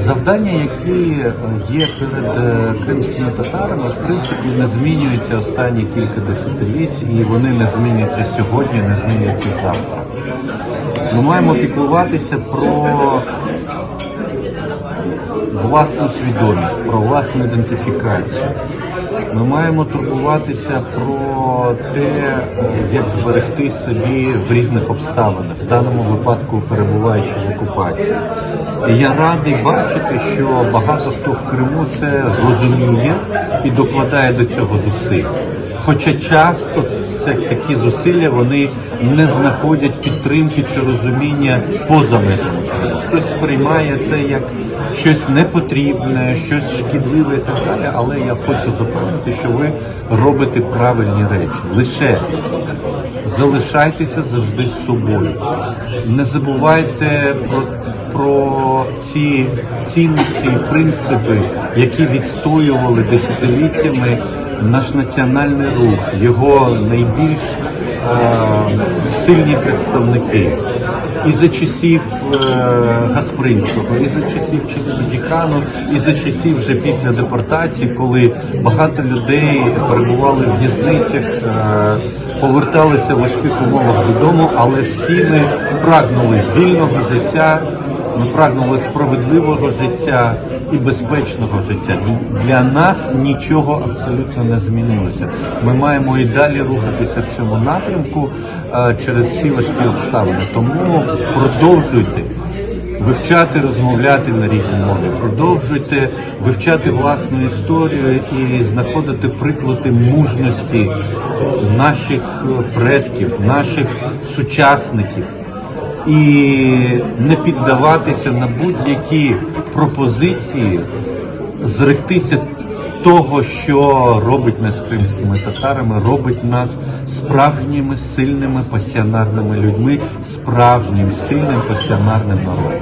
Завдання, які є перед кримськими татарами, в принципі, не змінюються останні кілька десятиліть, і вони не зміняться сьогодні, не зміняться завтра. Ми маємо піклуватися про власну свідомість, про власну ідентифікацію. Ми маємо турбуватися про те, як зберегти собі в різних обставинах, в даному випадку перебуваючи в окупації. І я радий бачити, що багато хто в Криму це розуміє і докладає до цього зусиль. Хоча часто такі зусилля вони не знаходять підтримки чи розуміння поза межами Криму. Хтось сприймає це як щось непотрібне, щось шкідливе і так далі, але я хочу запевнити, що ви робите правильні речі. Лише залишайтеся завжди з собою. Не забувайте про ці цінності і принципи, які відстоювали десятиліттями наш національний рух, його найбільш сильні представники. І за часів Гаспринського, і за часів Челебедіхану, і за часів вже після депортації, коли багато людей перебували в в'язницях, поверталися в важких умовах додому, але всі ми прагнули вільного життя, ми прагнули справедливого життя і безпечного життя. Для нас нічого абсолютно не змінилося. Ми маємо і далі рухатися в цьому напрямку через всі важкі обставини. Тому продовжуйте вивчати, розмовляти на рідній мові, продовжуйте вивчати власну історію і знаходити приклади мужності наших предків, наших сучасників. І не піддаватися на будь-які пропозиції, зректися того, що робить нас кримськими татарами, робить нас справжніми сильними пасіонарними людьми, справжнім сильним пасіонарним народом.